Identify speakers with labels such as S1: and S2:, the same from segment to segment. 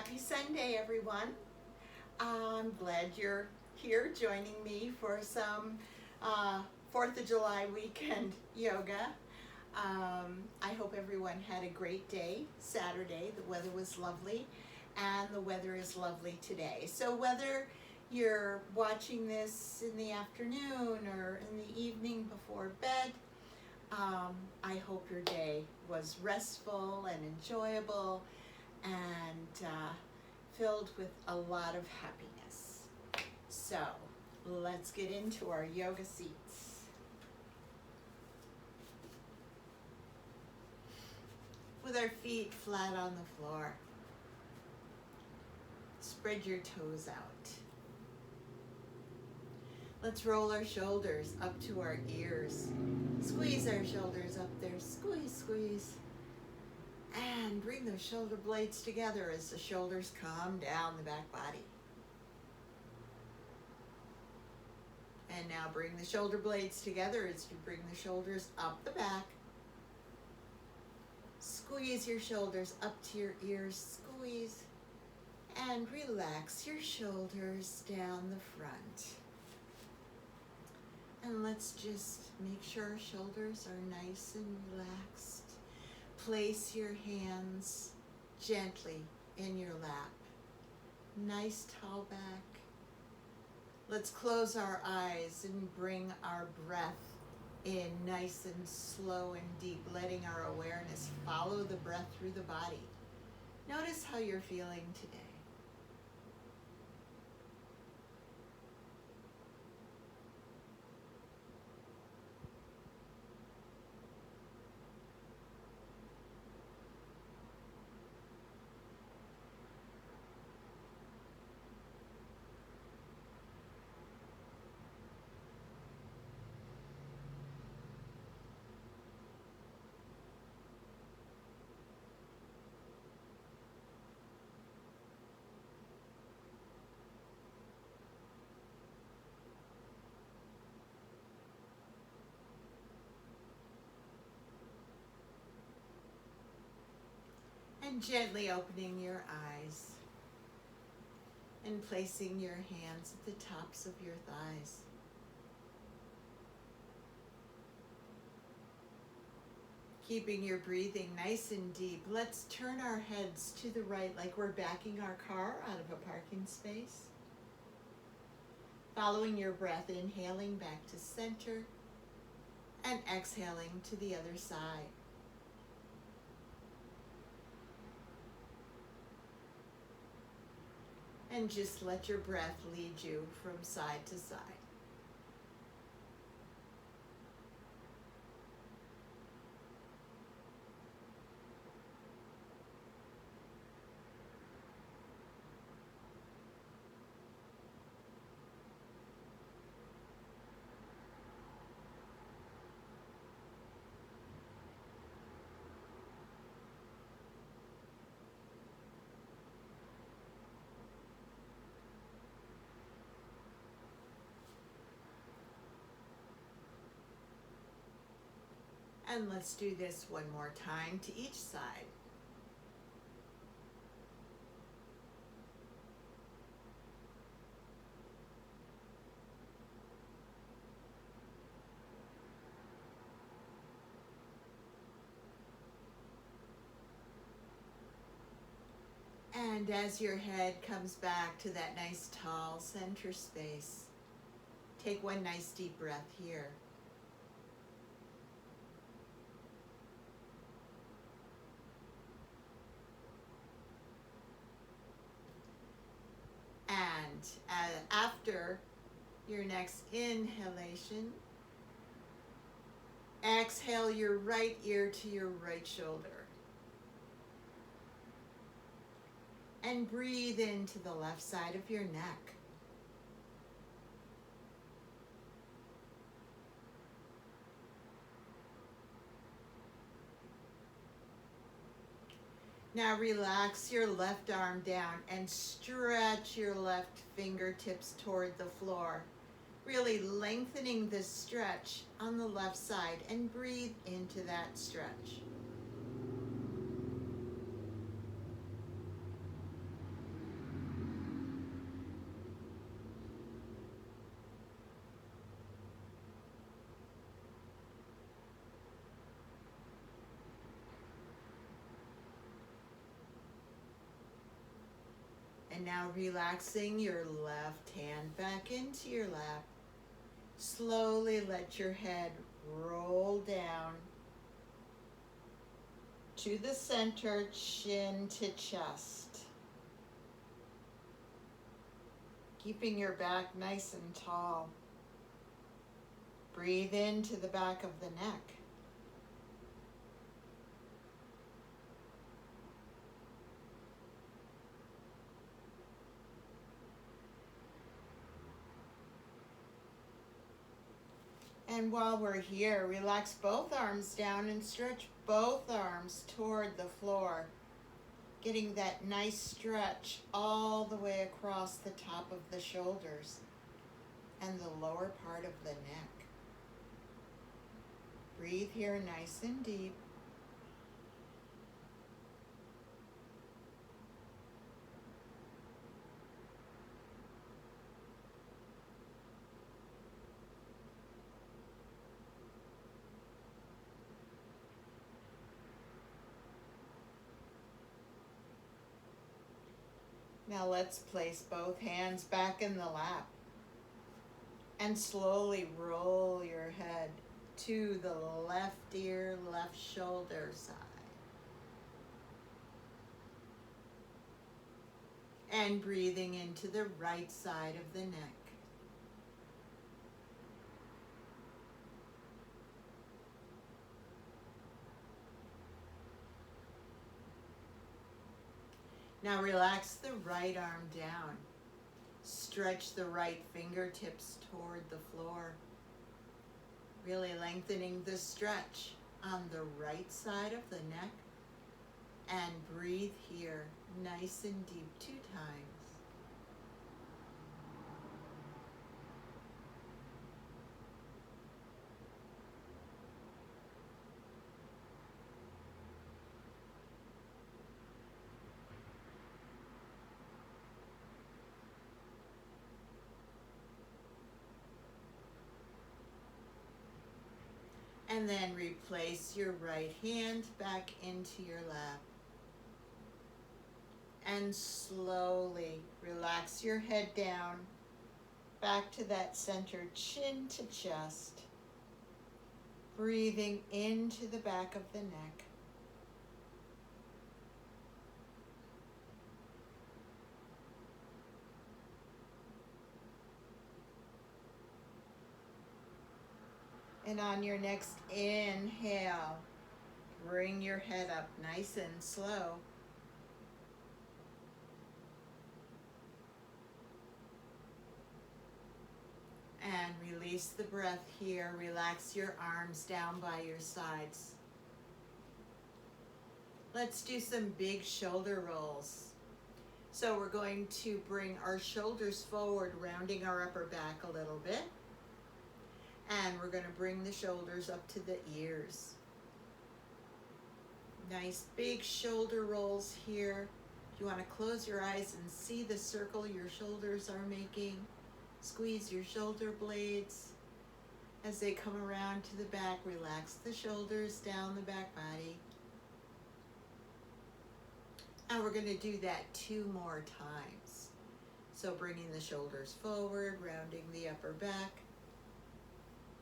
S1: Happy Sunday, everyone. I'm glad you're here joining me for some 4th of July weekend yoga. I hope everyone had a great day Saturday. The weather was lovely, and the weather is lovely today. So whether you're watching this in the afternoon or in the evening before bed, I hope your day was restful and enjoyable and filled with a lot of happiness. So let's get into our yoga seats. With our feet flat on the floor, spread your toes out. Let's roll our shoulders up to our ears. Squeeze our shoulders up there, squeeze, squeeze. And bring those shoulder blades together as the shoulders come down the back body. And now bring the shoulder blades together as you bring the shoulders up the back. Squeeze your shoulders up to your ears, squeeze. And relax your shoulders down the front. And let's just make sure our shoulders are nice and relaxed. Place your hands gently in your lap. Nice tall back. Let's close our eyes and bring our breath in nice and slow and deep, letting our awareness follow the breath through the body. Notice how you're feeling today. And gently opening your eyes and placing your hands at the tops of your thighs. Keeping your breathing nice and deep, let's turn our heads to the right like we're backing our car out of a parking space. Following your breath, inhaling back to center and exhaling to the other side. And just let your breath lead you from side to side. And let's do this one more time to each side. And as your head comes back to that nice tall center space, take one nice deep breath here. And after your next inhalation, exhale your right ear to your right shoulder. And breathe into the left side of your neck. Now relax your left arm down and stretch your left fingertips toward the floor. Really lengthening the stretch on the left side, and breathe into that stretch. And now relaxing your left hand back into your lap. Slowly let your head roll down to the center, chin to chest. Keeping your back nice and tall. Breathe into the back of the neck. And while we're here, relax both arms down and stretch both arms toward the floor. Getting that nice stretch all the way across the top of the shoulders and the lower part of the neck. Breathe here nice and deep. Now let's place both hands back in the lap and slowly roll your head to the left ear, left shoulder side. And breathing into the right side of the neck. Now relax the right arm down. Stretch the right fingertips toward the floor. Really lengthening the stretch on the right side of the neck. And breathe here, nice and deep 2 times. And then replace your right hand back into your lap. And slowly relax your head down, back to that center, chin to chest. Breathing into the back of the neck. And on your next inhale, bring your head up nice and slow. And release the breath here. Relax your arms down by your sides. Let's do some big shoulder rolls. So we're going to bring our shoulders forward, rounding our upper back a little bit. And we're going to bring the shoulders up to the ears. Nice big shoulder rolls here. If you want to close your eyes and see the circle your shoulders are making, squeeze your shoulder blades. As they come around to the back, relax the shoulders down the back body. And we're going to do that 2 more times. So bringing the shoulders forward, rounding the upper back.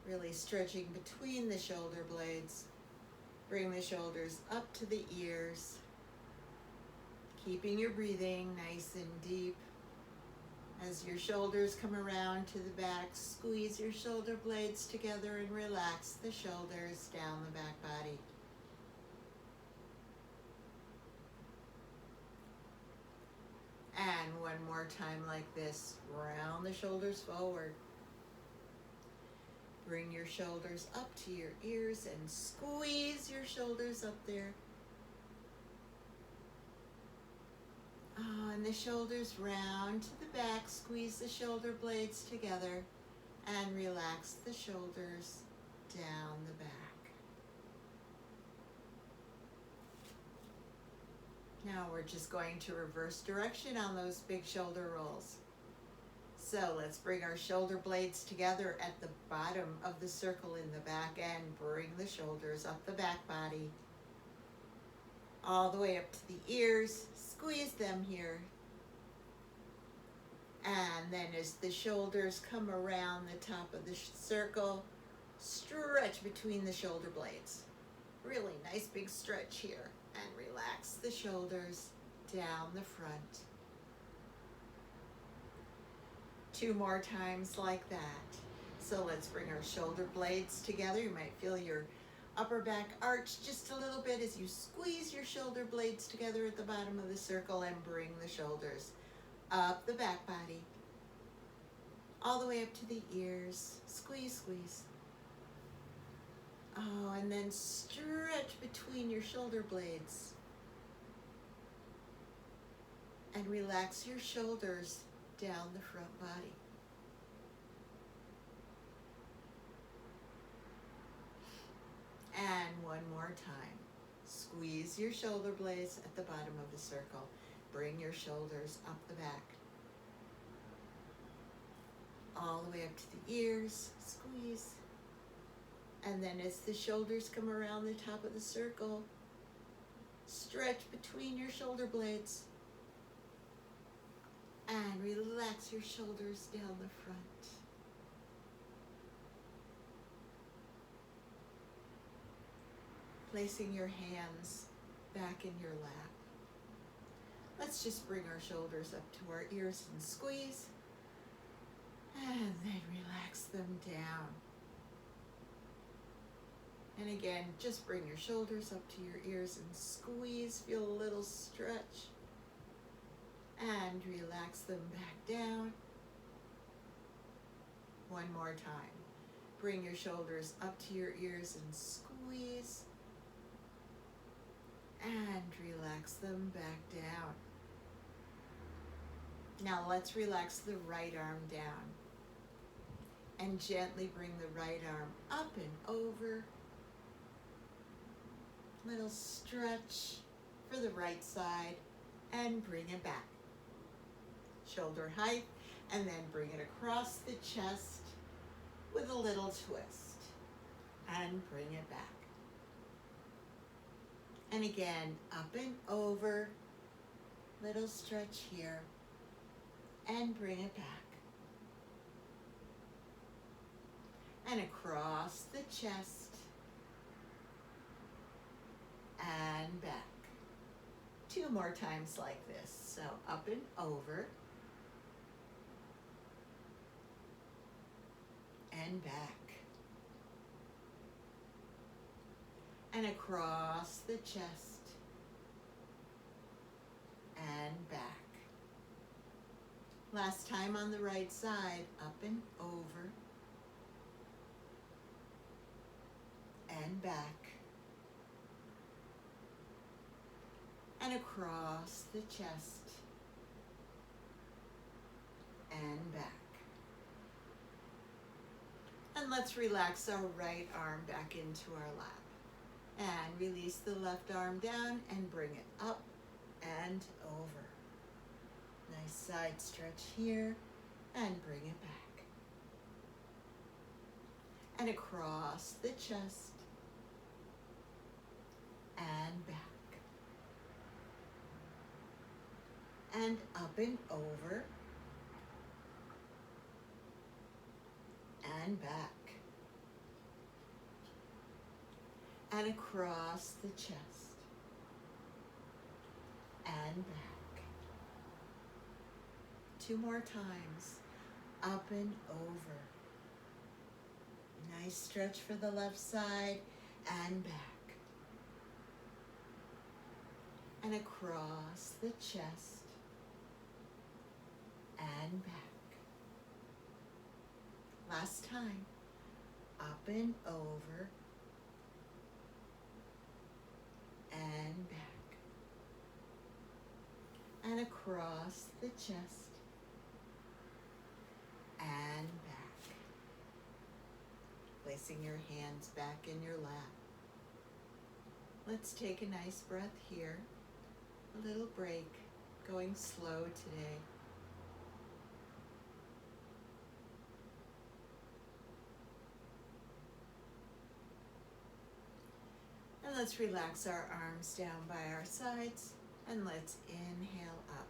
S1: Really stretching between the shoulder blades. Bring the shoulders up to the ears. Keeping your breathing nice and deep. As your shoulders come around to the back, squeeze your shoulder blades together and relax the shoulders down the back body. And one more time like this, round the shoulders forward. Bring your shoulders up to your ears and squeeze your shoulders up there. And the shoulders round to the back, squeeze the shoulder blades together and relax the shoulders down the back. Now we're just going to reverse direction on those big shoulder rolls. So let's bring our shoulder blades together at the bottom of the circle in the back and bring the shoulders up the back body. All the way up to the ears, squeeze them here. And then as the shoulders come around the top of the circle, stretch between the shoulder blades. Really nice big stretch here. And relax the shoulders down the front. 2 more times like that. So let's bring our shoulder blades together. You might feel your upper back arch just a little bit as you squeeze your shoulder blades together at the bottom of the circle and bring the shoulders up the back body, all the way up to the ears. Squeeze, squeeze. Oh, and then stretch between your shoulder blades. And relax your shoulders down the front body. And one more time. Squeeze your shoulder blades at the bottom of the circle. Bring your shoulders up the back. All the way up to the ears. Squeeze. And then as the shoulders come around the top of the circle, stretch between your shoulder blades. And relax your shoulders down the front. Placing your hands back in your lap. Let's just bring our shoulders up to our ears and squeeze. And then relax them down. And again, just bring your shoulders up to your ears and squeeze. Feel a little stretch. And relax them back down. One more time. Bring your shoulders up to your ears and squeeze. And relax them back down. Now let's relax the right arm down. And gently bring the right arm up and over. Little stretch for the right side. And bring it back. Shoulder height. And then bring it across the chest with a little twist. And bring it back. And again, up and over, little stretch here, and bring it back. And across the chest, and back. 2 more times like this. So up and over, and back. And across the chest, and back. Last time on the right side, up and over, and back. And across the chest, and back. And let's relax our right arm back into our lap. And release the left arm down and bring it up and over. Nice side stretch here and bring it back. And across the chest and back. And up and over and back. And across the chest, and back. 2 more times, up and over. Nice stretch for the left side, and back. And across the chest, and back. Last time, up and over, and back, and across the chest, and back. Placing your hands back in your lap. Let's take a nice breath here. A little break, going slow today. And let's relax our arms down by our sides, and let's inhale up.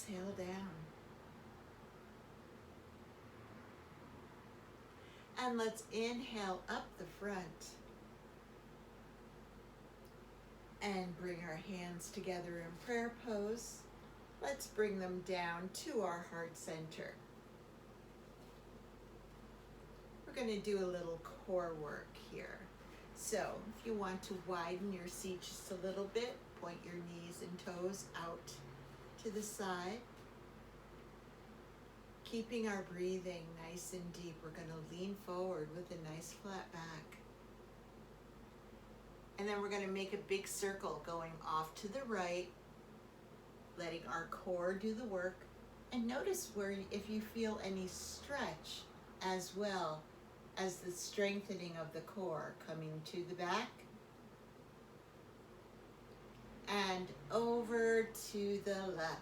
S1: exhale down. And let's inhale up the front. And bring our hands together in prayer pose. Let's bring them down to our heart center. We're going to do a little core work here. So if you want to widen your seat just a little bit, point your knees and toes out to the side. Keeping our breathing nice and deep, we're going to lean forward with a nice flat back. And then we're going to make a big circle going off to the right, letting our core do the work. And notice if you feel any stretch as well as the strengthening of the core coming to the back and over to the left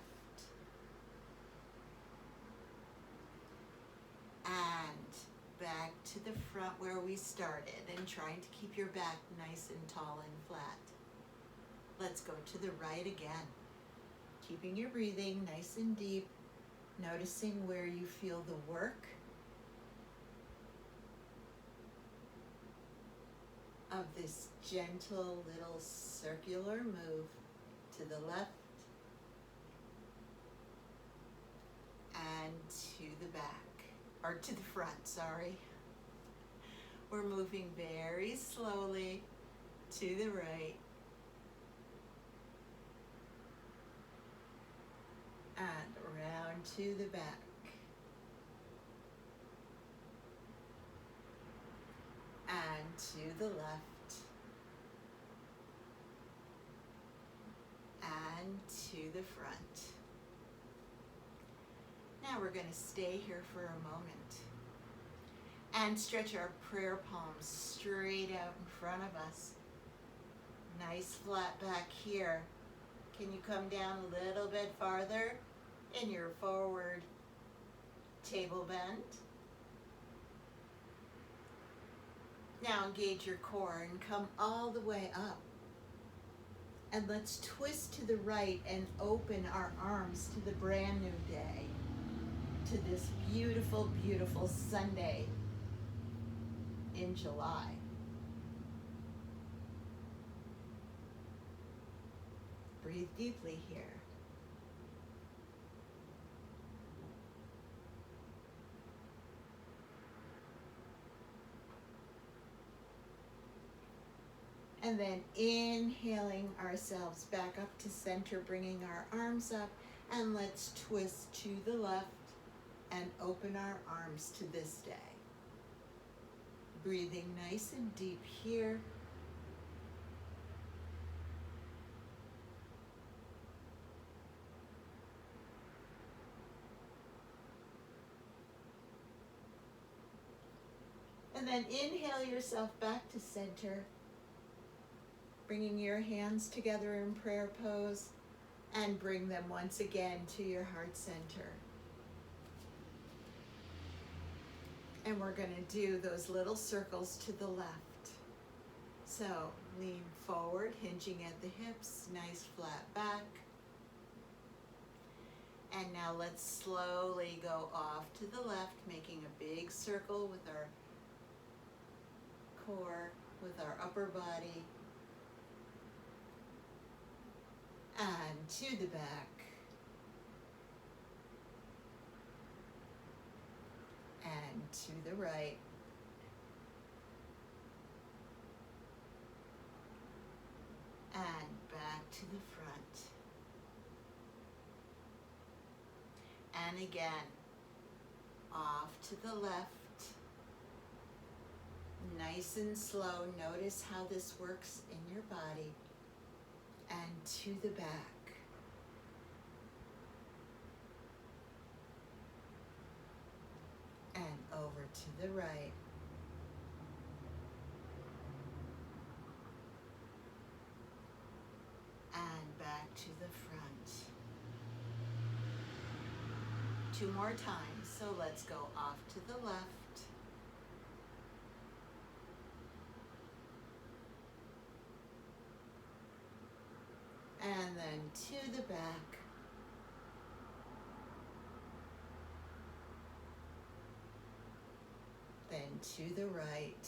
S1: and back to the front where we started, and trying to keep your back nice and tall and flat. Let's go to the right again, keeping your breathing nice and deep, noticing where you feel the work of this gentle little circular move to the left and to the back, or to the front, sorry. We're moving very slowly to the right and around to the back. And to the left and to the front. Now we're going to stay here for a moment and stretch our prayer palms straight out in front of us. Nice flat back here. Can you come down a little bit farther in your forward table bend? Now engage your core and come all the way up. And let's twist to the right and open our arms to the brand new day, to this beautiful, beautiful Sunday in July. Breathe deeply here. And then inhaling ourselves back up to center, bringing our arms up, and let's twist to the left and open our arms to this day. Breathing nice and deep here. And then inhale yourself back to center, bringing your hands together in prayer pose, and bring them once again to your heart center. And we're going to do those little circles to the left. So lean forward, hinging at the hips, nice flat back. And now let's slowly go off to the left, making a big circle with our core, with our upper body. And to the back. And to the right. And back to the front. And again, off to the left. Nice and slow. Notice how this works in your body. And to the back. And over to the right. And back to the front. 2 more times, so let's go off to the left. And then to the back. to the right.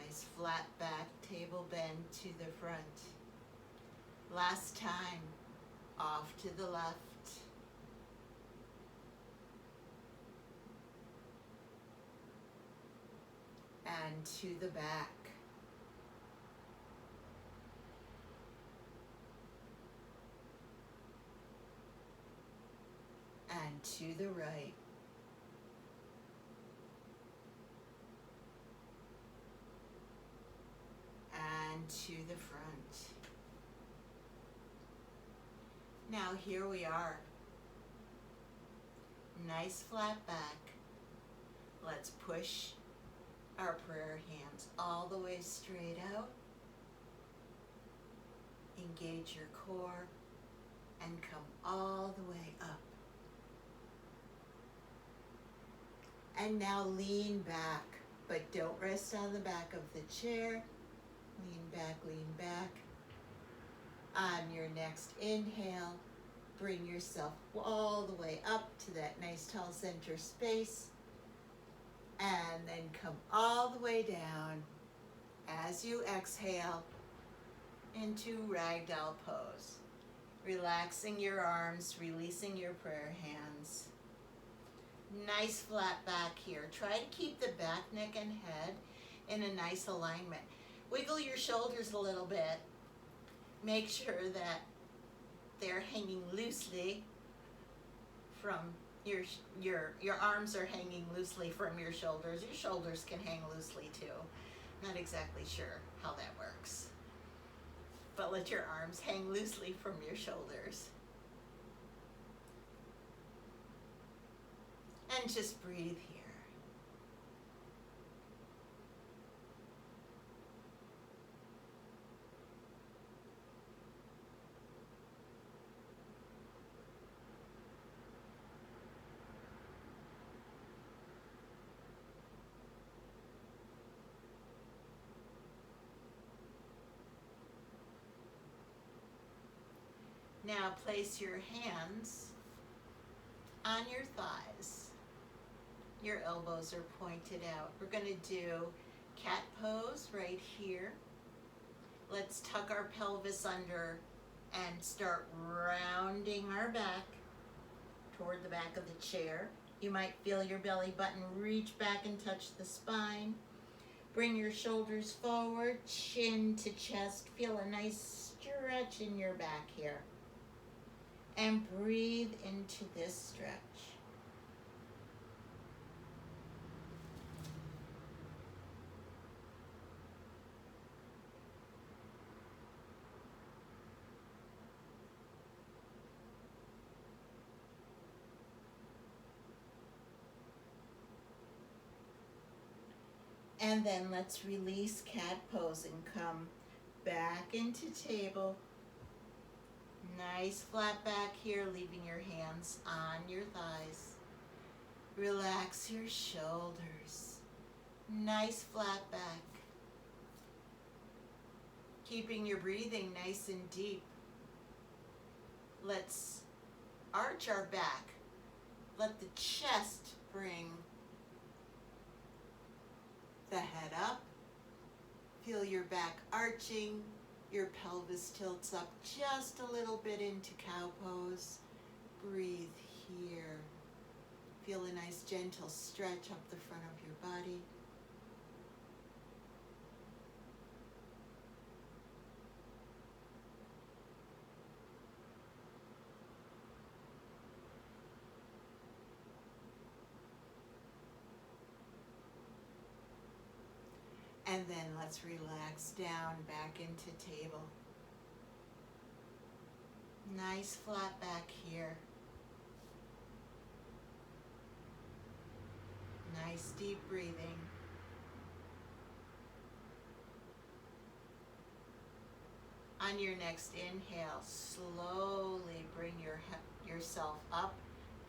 S1: Nice flat back, table bend to the front. Last time, off to the left. And to the back. And to the right. And to the front. Now here we are. Nice flat back. Let's push our prayer hands all the way straight out. Engage your core and come all the way up. And now lean back, but don't rest on the back of the chair. Lean back, lean back. On your next inhale, bring yourself all the way up to that nice tall center space. And then come all the way down as you exhale into ragdoll pose. Relaxing your arms, releasing your prayer hands. Nice flat back here. Try to keep the back, neck, and head in a nice alignment. Wiggle your shoulders a little bit. Make sure that they're hanging loosely from your arms are hanging loosely from your shoulders. Your shoulders can hang loosely too. Not exactly sure how that works. But let your arms hang loosely from your shoulders. And just breathe here. Now place your hands on your thighs. Your elbows are pointed out. We're going to do cat pose right here. Let's tuck our pelvis under and start rounding our back toward the back of the chair. You might feel your belly button reach back and touch the spine. Bring your shoulders forward, chin to chest. Feel a nice stretch in your back here. And breathe into this stretch. And then let's release cat pose and come back into table. Nice flat back here, leaving your hands on your thighs. Relax your shoulders. Nice flat back. Keeping your breathing nice and deep. Let's arch our back. Let the chest bring the head up. Feel your back arching. Your pelvis tilts up just a little bit into cow pose. Breathe here. Feel a nice gentle stretch up the front of your body. And then let's relax down back into table. Nice flat back here. Nice deep breathing. On your next inhale, slowly bring yourself up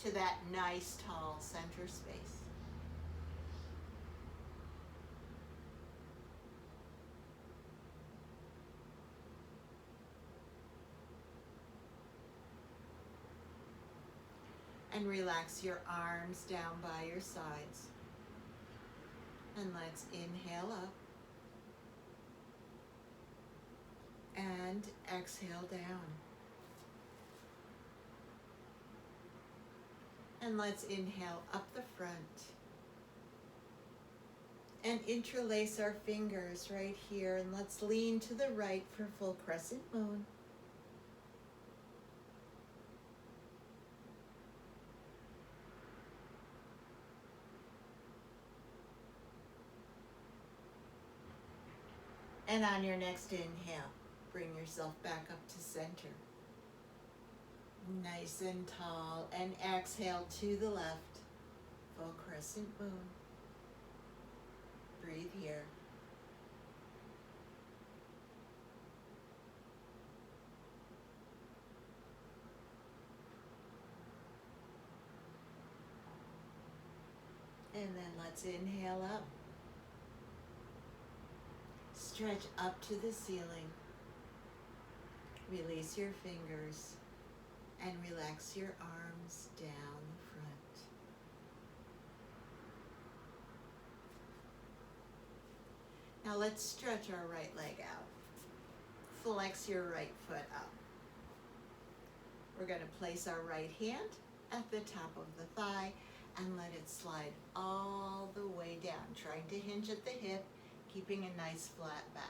S1: to that nice tall center space. And relax your arms down by your sides. And let's inhale up. And exhale down. And let's inhale up the front. And interlace our fingers right here. And let's lean to the right for full crescent moon. And on your next inhale, bring yourself back up to center. Nice and tall. And exhale to the left. Full crescent moon. Breathe here. And then let's inhale up. Stretch up to the ceiling. Release your fingers and relax your arms down the front. Now let's stretch our right leg out. Flex your right foot up. We're going to place our right hand at the top of the thigh and let it slide all the way down, trying to hinge at the hip, keeping a nice flat back.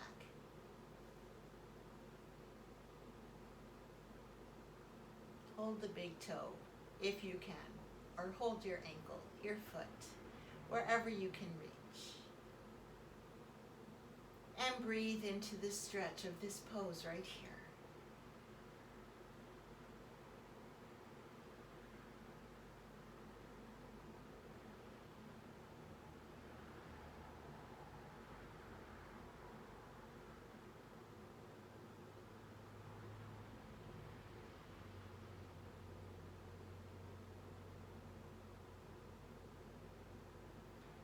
S1: Hold the big toe if you can, or hold your ankle, your foot, wherever you can reach. And breathe into the stretch of this pose right here.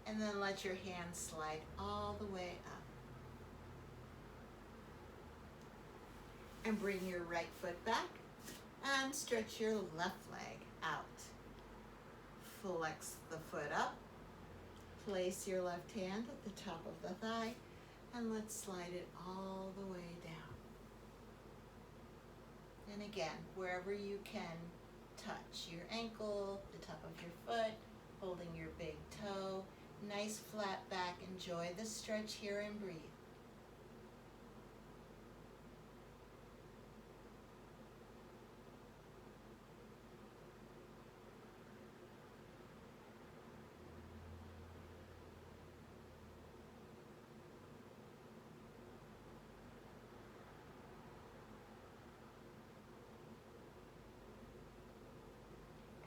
S1: And then let your hands slide all the way up. And bring your right foot back and stretch your left leg out. Flex the foot up. Place your left hand at the top of the thigh and let's slide it all the way down. And again, wherever you can, touch your ankle, the top of your foot, holding your big toe. Nice flat back. Enjoy the stretch here and breathe.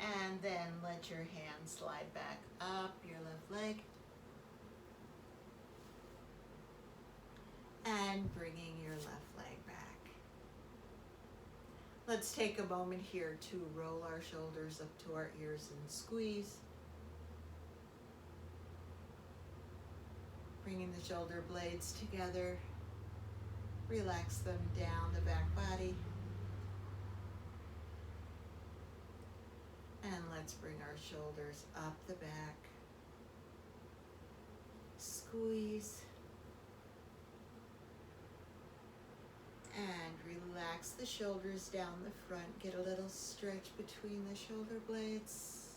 S1: And then let your hand slide back up your left leg. And bringing your left leg back. Let's take a moment here to roll our shoulders up to our ears and squeeze. Bringing the shoulder blades together. Relax them down the back body. And let's bring our shoulders up the back. Squeeze. And relax the shoulders down the front. Get a little stretch between the shoulder blades.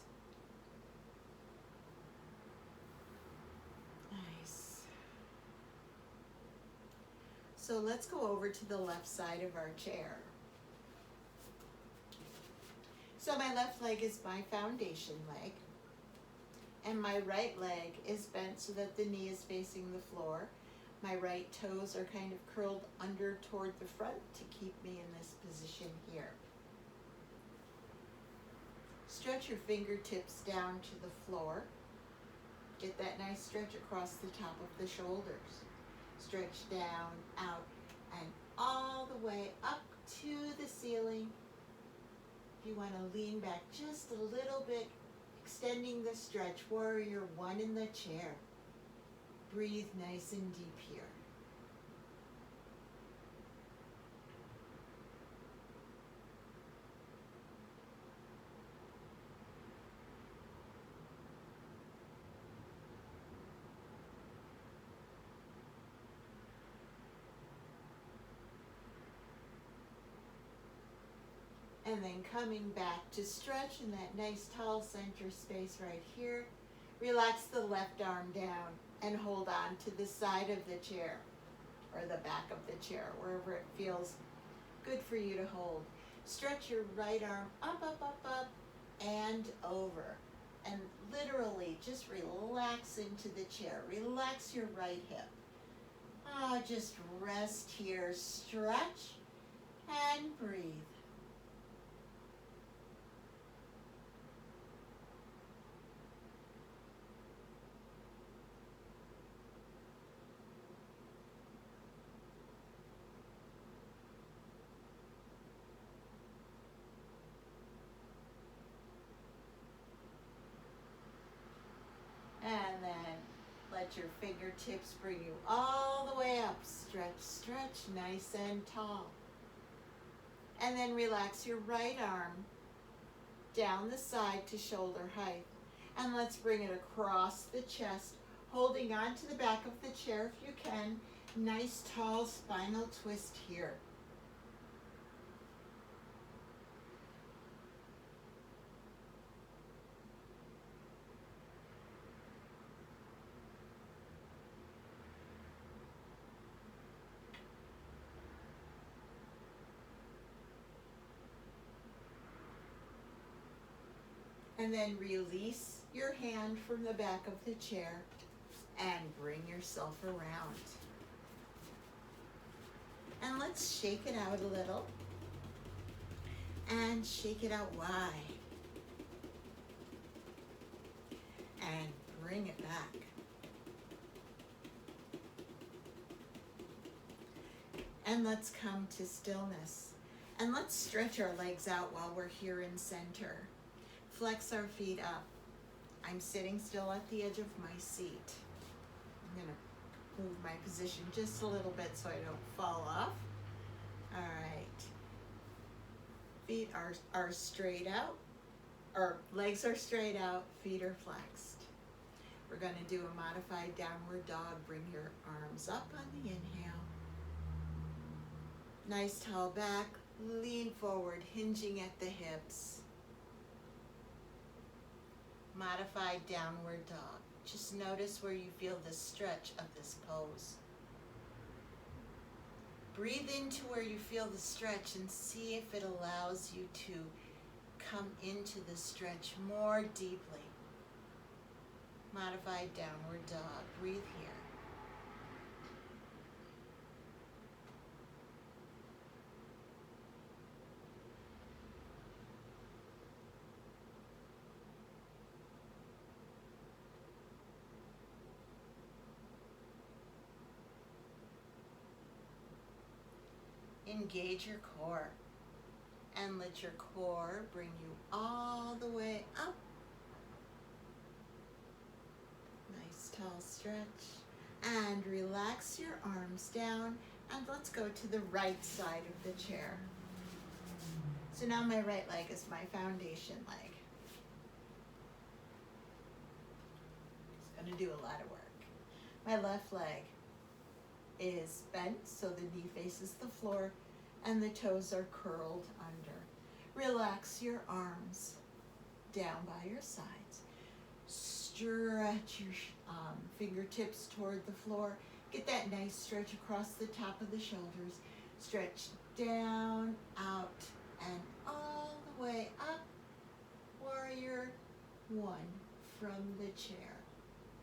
S1: Nice. So let's go over to the left side of our chair. So my left leg is my foundation leg, and my right leg is bent so that the knee is facing the floor. My right toes are kind of curled under toward the front to keep me in this position here. Stretch your fingertips down to the floor. Get that nice stretch across the top of the shoulders. Stretch down, out, and all the way up to the ceiling. If you want to lean back just a little bit, extending the stretch, warrior one in the chair. Breathe nice and deep here. And then coming back to stretch in that nice tall center space right here. Relax the left arm down and hold on to the side of the chair or the back of the chair, wherever it feels good for you to hold. Stretch your right arm up, up, up, up, and over. And literally just relax into the chair. Relax your right hip. Just rest here, stretch, and breathe. And then let your fingertips bring you all the way up. Stretch, stretch, nice and tall. And then relax your right arm down the side to shoulder height. And let's bring it across the chest, holding on to the back of the chair if you can. Nice tall spinal twist here. And then release your hand from the back of the chair and bring yourself around. And let's shake it out a little. And shake it out wide. And bring it back. And let's come to stillness. And let's stretch our legs out while we're here in center. Flex our feet up. I'm sitting still at the edge of my seat. I'm going to move my position just a little bit so I don't fall off. All right. Feet are straight out, or legs are straight out, feet are flexed. We're going to do a modified downward dog. Bring your arms up on the inhale. Nice tall back. Lean forward, hinging at the hips. Modified downward dog. Just notice where you feel the stretch of this pose. Breathe into where you feel the stretch and see if it allows you to come into the stretch more deeply. Modified downward dog. Breathe here. Engage your core and let your core bring you all the way up. Nice tall stretch. And relax your arms down and let's go to the right side of the chair. So now my right leg is my foundation leg. It's going to do a lot of work. My left leg is bent so the knee faces the floor and the toes are curled under. Relax your arms down by your sides. Stretch your fingertips toward the floor. Get that nice stretch across the top of the shoulders. Stretch down, out, and all the way up. Warrior one from the chair.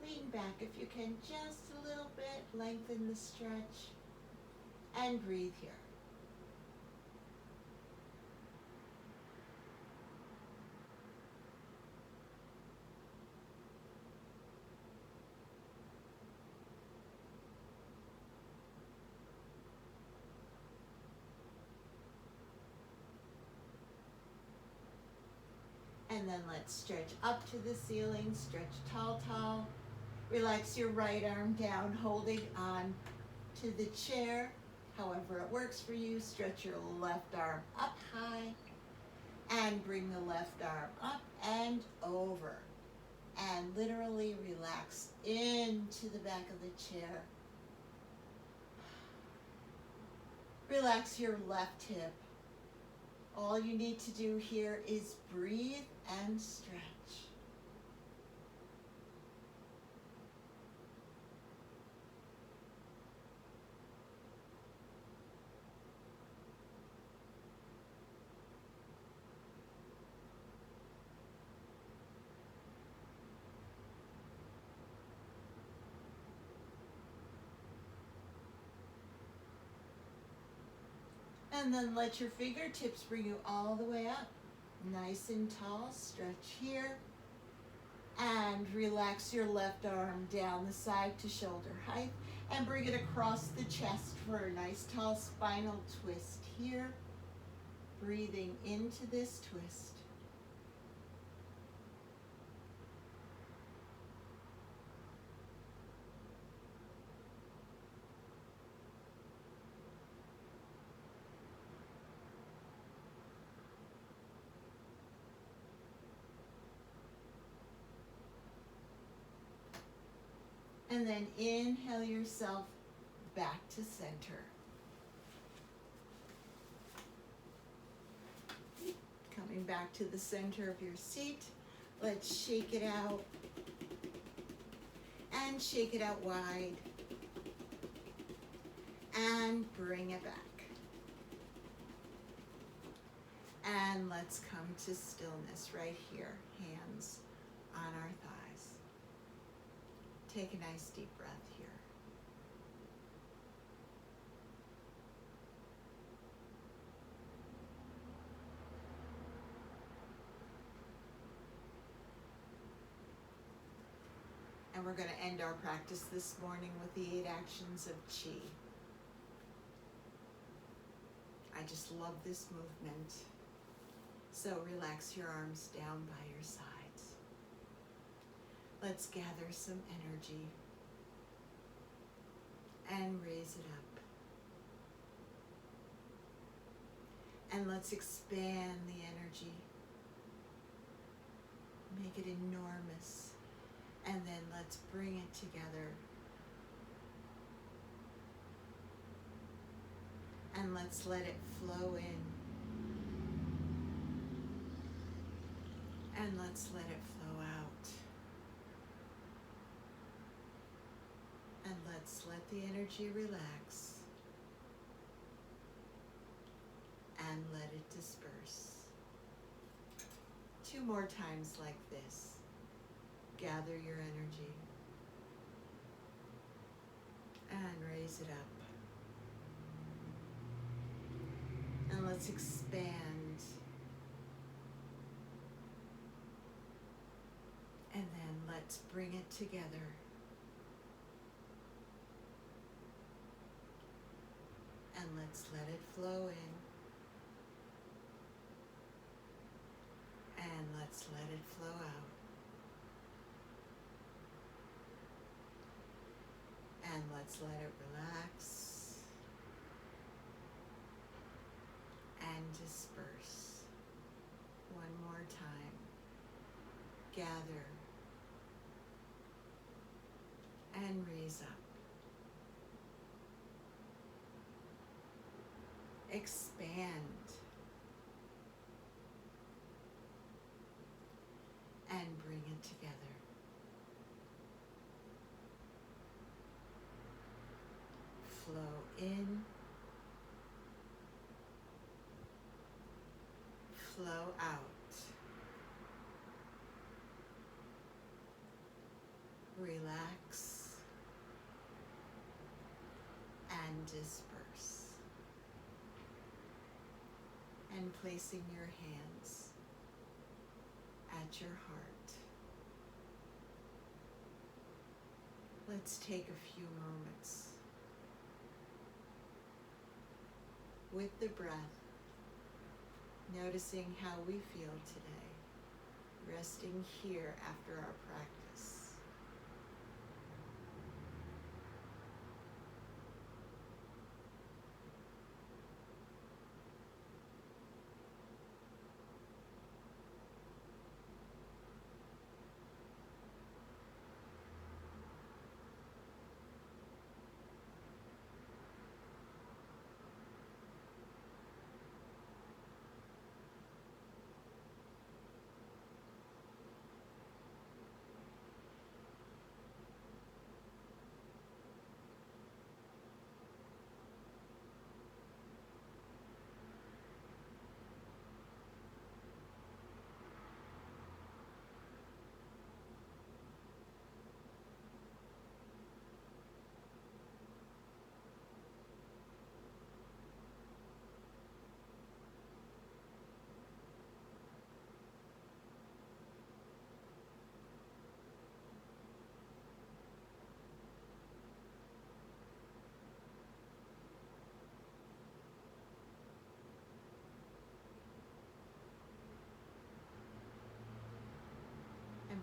S1: Lean back if you can, just a little bit. Lengthen the stretch. And breathe here. And then let's stretch up to the ceiling. Stretch tall, tall. Relax your right arm down, holding on to the chair. However it works for you. Stretch your left arm up high and bring the left arm up and over. And literally relax into the back of the chair. Relax your left hip. All you need to do here is breathe and stretch. And then let your fingertips bring you all the way up. Nice and tall, stretch here. And relax your left arm down the side to shoulder height. And bring it across the chest for a nice tall spinal twist here. Breathing into this twist. And then inhale yourself back to center. Coming back to the center of your seat, let's shake it out. And shake it out wide. And bring it back. And let's come to stillness right here, hands on our thighs. Take a nice deep breath here. And we're going to end our practice this morning with the 8 actions of Qi. I just love this movement. So relax your arms down by your sides. Let's gather some energy and raise it up. And let's expand the energy. Make it enormous. And then let's bring it together. And let's let it flow in. And let's let it flow out. And let's let the energy relax. And let it disperse. 2 more times like this. Gather your energy. And raise it up. And let's expand. And then let's bring it together. And let's let it flow in. And let's let it flow out. And let's let it relax and disperse. 1 more time. Gather and raise up. Expand and bring it together. Flow in, flow out. Relax and disperse. And placing your hands at your heart. Let's take a few moments with the breath, noticing how we feel today, resting here after our practice.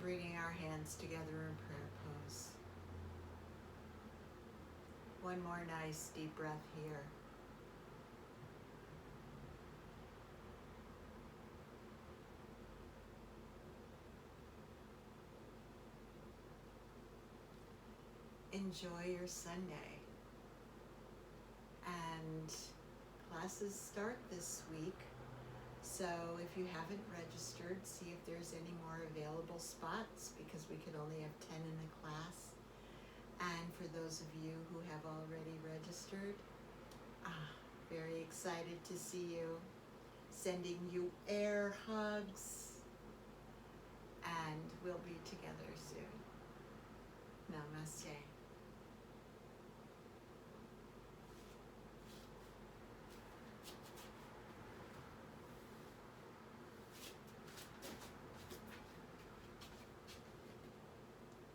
S1: bringing our hands together in prayer pose. One more nice deep breath here. Enjoy your Sunday. And classes start this week. So if you haven't registered, see if there's any more available spots, because we could only have 10 in the class. And for those of you who have already registered, very excited to see you. Sending you air hugs. And we'll be together soon. Namaste.